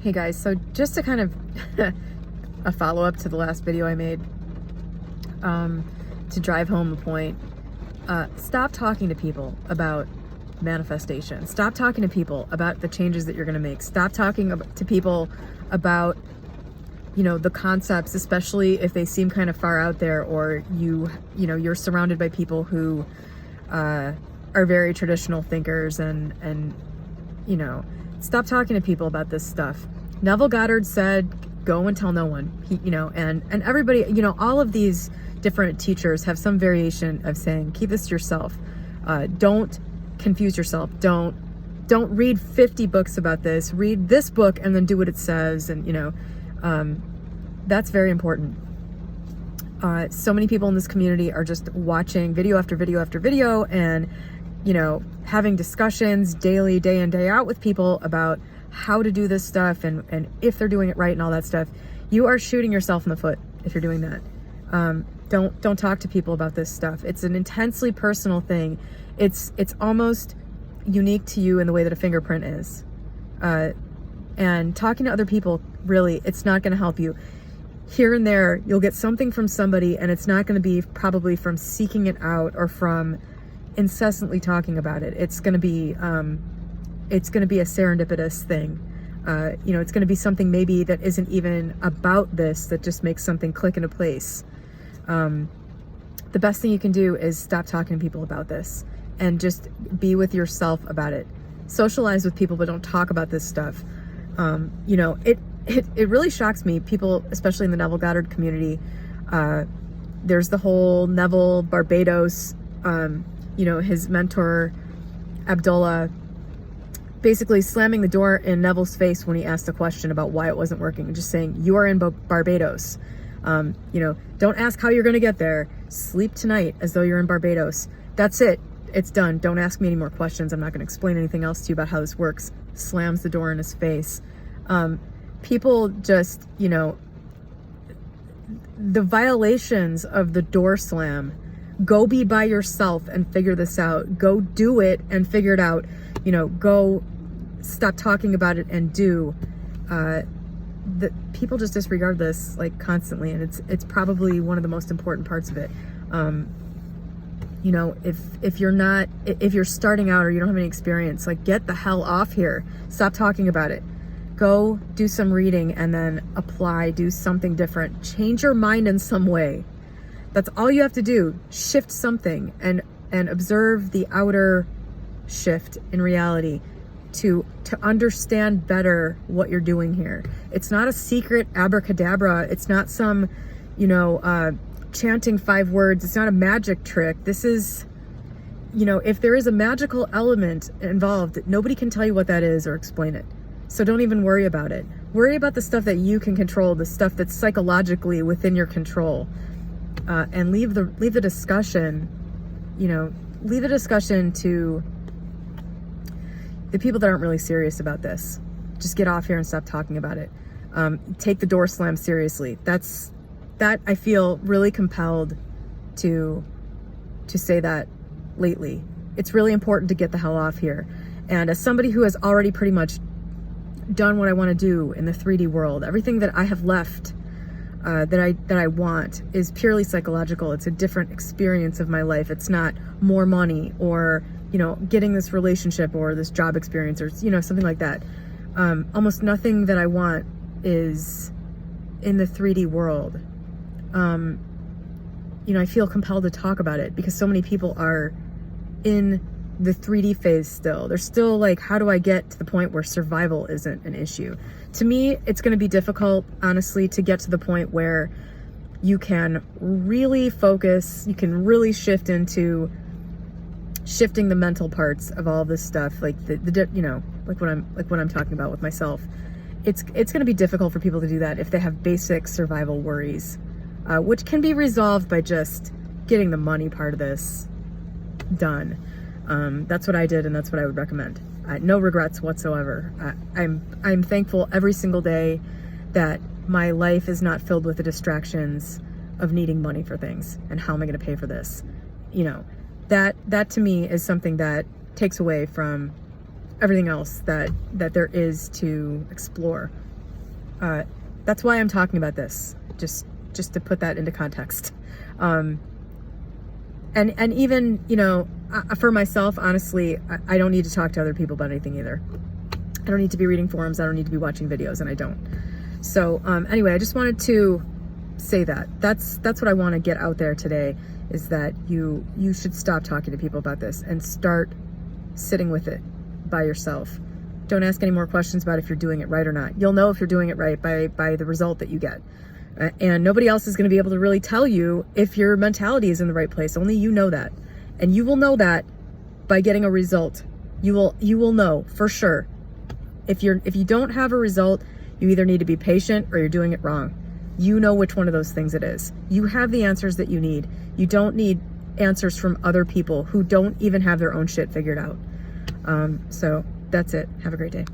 Hey guys, so just to kind of a follow-up to the last video I made, to drive home the point, stop talking to people about manifestation. Stop talking to people about the changes that you're going to make. Stop talking to people about, the concepts, especially if they seem kind of far out there, or you're surrounded by people who are very traditional thinkers, and stop talking to people about this stuff. Neville Goddard said, go and tell no one. And everybody, all of these different teachers have some variation of saying, keep this to yourself. Don't confuse yourself. Don't read 50 books about this. Read this book and then do what it says. And, that's very important. So many people in this community are just watching video after video after video and, having discussions daily, day in, day out with people about how to do this stuff and if they're doing it right and all that stuff. You are shooting yourself in the foot if you're doing that. Don't talk to people about this stuff. It's an intensely personal thing. It's almost unique to you in the way that a fingerprint is. And talking to other people, really, it's not going to help you. Here and there, you'll get something from somebody, and it's not going to be probably from seeking it out or from incessantly talking about it. It's going to be a serendipitous thing. It's going to be something maybe that isn't even about this, that just makes something click into place. The best thing you can do is stop talking to people about this and just be with yourself about it. Socialize with people, but don't talk about this stuff. It really shocks me. People, especially in the Neville Goddard community, there's the whole Neville Barbados, his mentor, Abdullah, basically slamming the door in Neville's face when he asked a question about why it wasn't working, and just saying, you are in Barbados. Don't ask how you're going to get there. Sleep tonight as though you're in Barbados. That's it. It's done. Don't ask me any more questions. I'm not going to explain anything else to you about how this works. Slams the door in his face. People just, the violations of the door slam. Go be by yourself and figure this out. Go do it and figure it out. Go stop talking about it and do. The people just disregard this like constantly, and it's probably one of the most important parts of it. If you're starting out or you don't have any experience, like, get the hell off here. Stop talking about it. Go do some reading and then apply, do something different. Change your mind in some way. That's all you have to do. Shift something and observe the outer shift in reality to understand better what you're doing here. It's not a secret abracadabra. It's not some, chanting 5 words. It's not a magic trick. This is, if there is a magical element involved, nobody can tell you what that is or explain it. So don't even worry about it. Worry about the stuff that you can control, the stuff that's psychologically within your control, and leave the discussion, leave the discussion to the people that aren't really serious about this. Just get off here and stop talking about it. Take the door slam seriously. That I feel really compelled to say that lately. It's really important to get the hell off here. And as somebody who has already pretty much done what I want to do in the 3D world, everything that I have left that I want is purely psychological. It's a different experience of my life. It's not more money or getting this relationship or this job experience or something like that. Almost nothing that I want is in the 3D world. I feel compelled to talk about it because so many people are in the 3D phase still. They're still like, how do I get to the point where survival isn't an issue? To me, it's going to be difficult, honestly, to get to the point where you can really focus, you can really shift into shifting the mental parts of all this stuff, like like what I'm talking about with myself. It's going to be difficult for people to do that if they have basic survival worries, which can be resolved by just getting the money part of this done. That's what I did, and that's what I would recommend. No regrets whatsoever. I'm thankful every single day that my life is not filled with the distractions of needing money for things and how am I going to pay for this. That to me is something that takes away from everything else that there is to explore That's why I'm talking about this, just to put that into context. And even, you know, for myself, honestly, I don't need to talk to other people about anything either. I don't need to be reading forums. I don't need to be watching videos, and I don't. So anyway, I just wanted to say that. That's what I want to get out there today, is that you should stop talking to people about this and start sitting with it by yourself. Don't ask any more questions about if you're doing it right or not. You'll know if you're doing it right by the result that you get. And nobody else is going to be able to really tell you if your mentality is in the right place. Only you know that. And you will know that by getting a result. You will know for sure. If you don't have a result, you either need to be patient or you're doing it wrong. You know which one of those things it is. You have the answers that you need. You don't need answers from other people who don't even have their own shit figured out. So that's it. Have a great day.